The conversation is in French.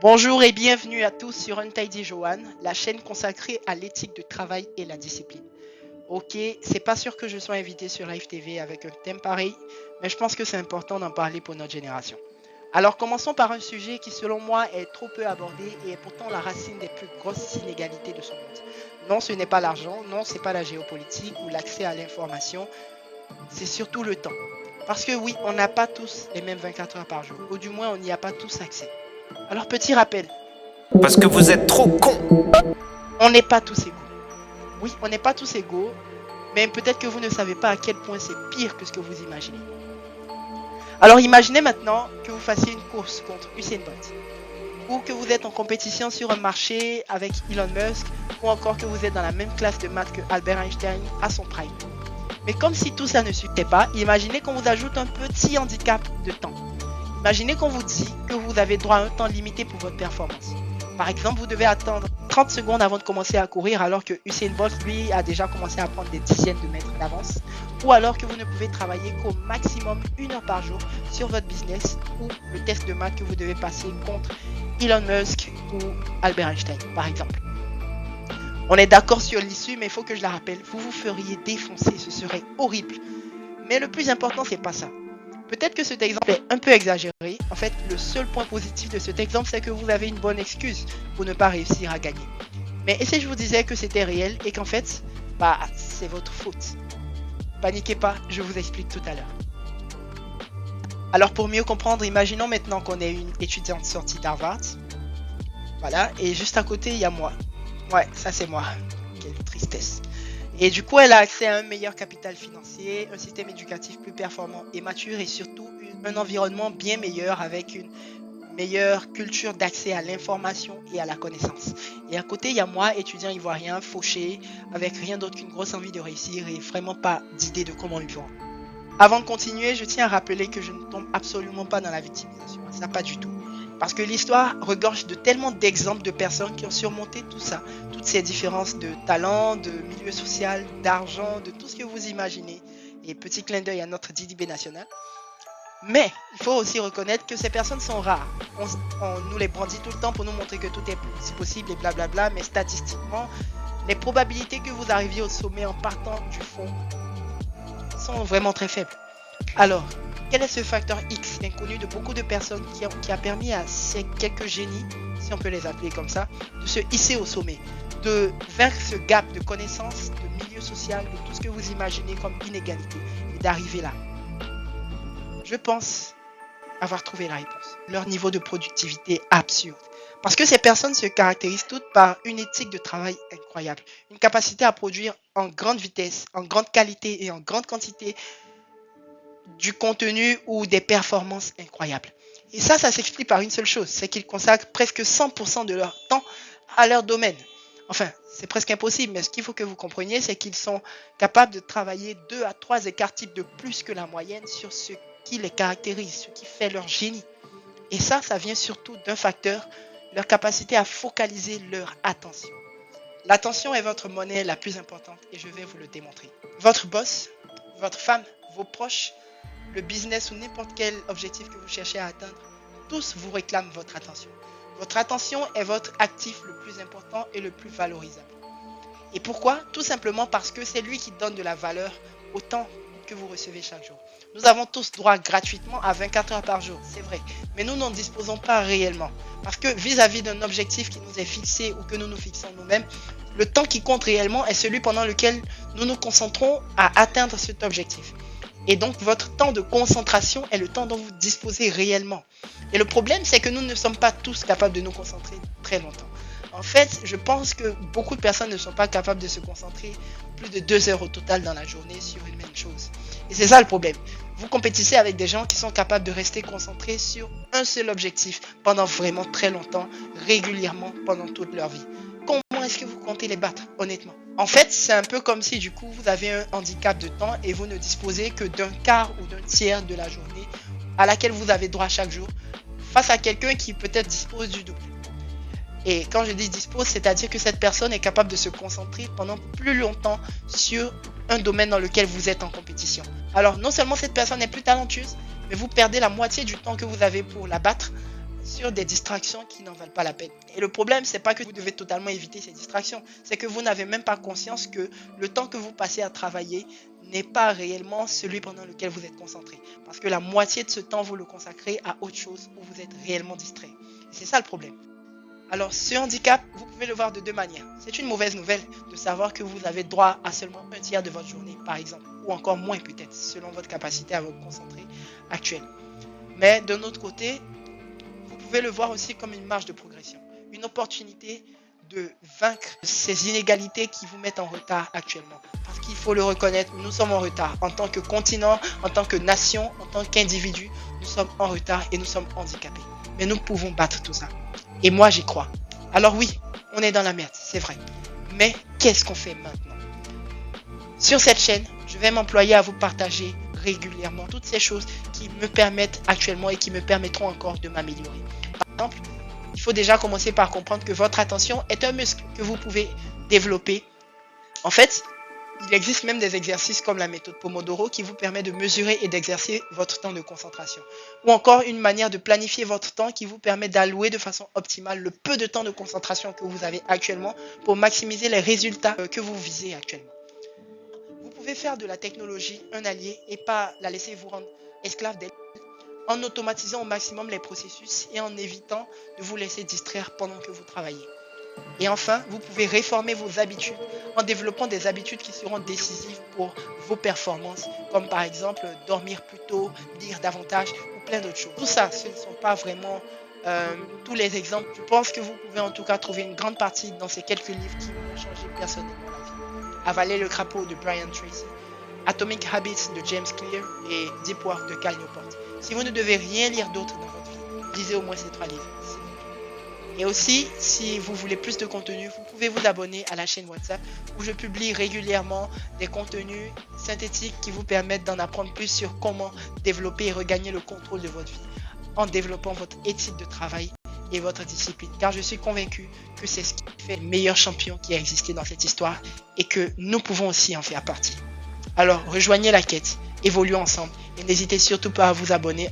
Bonjour et bienvenue à tous sur Untidy Johan, la chaîne consacrée à l'éthique de travail et la discipline. Ok, c'est pas sûr que je sois invité sur Live TV avec un thème pareil, mais je pense que c'est important d'en parler pour notre génération. Alors commençons par un sujet qui selon moi est trop peu abordé et est pourtant la racine des plus grosses inégalités de ce monde. Non, ce n'est pas l'argent, non, c'est pas la géopolitique ou l'accès à l'information, c'est surtout le temps. Parce que oui, on n'a pas tous les mêmes 24 heures par jour, ou du moins on n'y a pas tous accès. Alors petit rappel, Parce que vous êtes trop con. on n'est pas tous égaux. Oui, on n'est pas tous égaux, mais peut-être que vous ne savez pas à quel point c'est pire que ce que vous imaginez. Alors imaginez maintenant que vous fassiez une course contre Usain Bolt, ou que vous êtes en compétition sur un marché avec Elon Musk, ou encore que vous êtes dans la même classe de maths que Albert Einstein à son prime. Mais comme si tout ça ne suffisait pas, imaginez qu'on vous ajoute un petit handicap de temps. Imaginez qu'on vous dit que vous avez droit à un temps limité pour votre performance. Par exemple, vous devez attendre 30 secondes avant de commencer à courir alors que Usain Bolt, lui, a déjà commencé à prendre des dizaines de mètres d'avance. Ou alors que vous ne pouvez travailler qu'au maximum 1 heure par jour sur votre business ou le test de maths que vous devez passer contre Elon Musk ou Albert Einstein, par exemple. On est d'accord sur l'issue, mais il faut que je la rappelle. Vous vous feriez défoncer, ce serait horrible. Mais le plus important, c'est pas ça. Peut-être que cet exemple est un peu exagéré. En fait, le seul point positif de cet exemple, c'est que vous avez une bonne excuse pour ne pas réussir à gagner. Mais et si je vous disais que c'était réel et qu'en fait, c'est votre faute. Paniquez pas, je vous explique tout à l'heure. Alors pour mieux comprendre, imaginons maintenant qu'on est une étudiante sortie d'Harvard. Voilà, et juste à côté, il y a moi. Ouais, ça c'est moi. Quelle tristesse. Et du coup, elle a accès à un meilleur capital financier, un système éducatif plus performant et mature et surtout un environnement bien meilleur avec une meilleure culture d'accès à l'information et à la connaissance. Et à côté, il y a moi, étudiant ivoirien, fauché, avec rien d'autre qu'une grosse envie de réussir et vraiment pas d'idée de comment lui vendre. Avant de continuer, je tiens à rappeler que je ne tombe absolument pas dans la victimisation, ça pas du tout. Parce que l'histoire regorge de tellement d'exemples de personnes qui ont surmonté tout ça, toutes ces différences de talent, de milieu social, d'argent, de tout ce que vous imaginez. Et petit clin d'œil à notre DDB national. Mais il faut aussi reconnaître que ces personnes sont rares. On nous les brandit tout le temps pour nous montrer que tout est possible et blablabla, mais statistiquement, les probabilités que vous arriviez au sommet en partant du fond sont vraiment très faibles. Alors, quel est ce facteur X inconnu de beaucoup de personnes qui a permis à ces quelques génies, si on peut les appeler comme ça, de se hisser au sommet, de vaincre ce gap de connaissances, de milieu social, de tout ce que vous imaginez comme inégalité, et d'arriver là? Je pense avoir trouvé la réponse. Leur niveau de productivité absurde. Parce que ces personnes se caractérisent toutes par une éthique de travail incroyable, une capacité à produire en grande vitesse, en grande qualité et en grande quantité du contenu ou des performances incroyables. Et ça s'explique par une seule chose, c'est qu'ils consacrent presque 100% de leur temps à leur domaine. Enfin, c'est presque impossible, mais ce qu'il faut que vous compreniez, c'est qu'ils sont capables de travailler 2 à 3 écarts types de plus que la moyenne sur ce qui les caractérise, ce qui fait leur génie. Et ça vient surtout d'un facteur, leur capacité à focaliser leur attention. L'attention est votre monnaie la plus importante et je vais vous le démontrer. Votre boss, votre femme, vos proches, le business ou n'importe quel objectif que vous cherchez à atteindre, tous vous réclament votre attention. Votre attention est votre actif le plus important et le plus valorisable. Et pourquoi? Tout simplement parce que c'est lui qui donne de la valeur au temps que vous recevez chaque jour. Nous avons tous droit gratuitement à 24 heures par jour, c'est vrai, mais nous n'en disposons pas réellement. Parce que vis-à-vis d'un objectif qui nous est fixé ou que nous nous fixons nous-mêmes, le temps qui compte réellement est celui pendant lequel nous nous concentrons à atteindre cet objectif. Et donc, votre temps de concentration est le temps dont vous disposez réellement. Et le problème, c'est que nous ne sommes pas tous capables de nous concentrer très longtemps. En fait, je pense que beaucoup de personnes ne sont pas capables de se concentrer plus de 2 heures au total dans la journée sur une même chose. Et c'est ça le problème. Vous compétissez avec des gens qui sont capables de rester concentrés sur un seul objectif pendant vraiment très longtemps, régulièrement pendant toute leur vie. Comment est-ce que vous comptez les battre, honnêtement? En fait, c'est un peu comme si du coup vous avez un handicap de temps et vous ne disposez que d'un quart ou d'un tiers de la journée à laquelle vous avez droit chaque jour face à quelqu'un qui peut-être dispose du double. Et quand je dis dispose, c'est-à-dire que cette personne est capable de se concentrer pendant plus longtemps sur un domaine dans lequel vous êtes en compétition. Alors non seulement cette personne est plus talentueuse, mais vous perdez la moitié du temps que vous avez pour la battre sur des distractions qui n'en valent pas la peine. Et le problème, c'est pas que vous devez totalement éviter ces distractions, c'est que vous n'avez même pas conscience que le temps que vous passez à travailler n'est pas réellement celui pendant lequel vous êtes concentré. Parce que la moitié de ce temps, vous le consacrez à autre chose où vous êtes réellement distrait. Et c'est ça le problème. Alors, ce handicap, vous pouvez le voir de deux manières. C'est une mauvaise nouvelle de savoir que vous avez droit à seulement un tiers de votre journée, par exemple, ou encore moins peut-être, selon votre capacité à vous concentrer actuelle. Mais d'un autre côté, vous pouvez le voir aussi comme une marge de progression, une opportunité de vaincre ces inégalités qui vous mettent en retard actuellement. Parce qu'il faut le reconnaître, nous sommes en retard. En tant que continent, en tant que nation, en tant qu'individu, nous sommes en retard et nous sommes handicapés. Mais nous pouvons battre tout ça. Et moi, j'y crois. Alors oui, on est dans la merde, c'est vrai. Mais qu'est-ce qu'on fait maintenant? Sur cette chaîne, je vais m'employer à vous partager régulièrement toutes ces choses qui me permettent actuellement et qui me permettront encore de m'améliorer. Par exemple, il faut déjà commencer par comprendre que votre attention est un muscle que vous pouvez développer. En fait, il existe même des exercices comme la méthode Pomodoro qui vous permet de mesurer et d'exercer votre temps de concentration. Ou encore une manière de planifier votre temps qui vous permet d'allouer de façon optimale le peu de temps de concentration que vous avez actuellement pour maximiser les résultats que vous visez actuellement. Vous pouvez faire de la technologie un allié et pas la laisser vous rendre esclave d'elle en automatisant au maximum les processus et en évitant de vous laisser distraire pendant que vous travaillez. Et enfin, vous pouvez réformer vos habitudes en développant des habitudes qui seront décisives pour vos performances, comme par exemple dormir plus tôt, lire davantage ou plein d'autres choses. Tout ça, ce ne sont pas vraiment tous les exemples. Je pense que vous pouvez en tout cas trouver une grande partie dans ces quelques livres qui m'ont changé personnellement la vie. Avaler le crapaud de Brian Tracy, Atomic Habits de James Clear et Deep Work de Cal Newport. Si vous ne devez rien lire d'autre dans votre vie, lisez au moins ces 3 livres. Et aussi, si vous voulez plus de contenu, vous pouvez vous abonner à la chaîne WhatsApp où je publie régulièrement des contenus synthétiques qui vous permettent d'en apprendre plus sur comment développer et regagner le contrôle de votre vie en développant votre éthique de travail et votre discipline. Car je suis convaincu que c'est ce qui fait le meilleur champion qui a existé dans cette histoire et que nous pouvons aussi en faire partie. Alors, rejoignez la quête, évoluons ensemble et n'hésitez surtout pas à vous abonner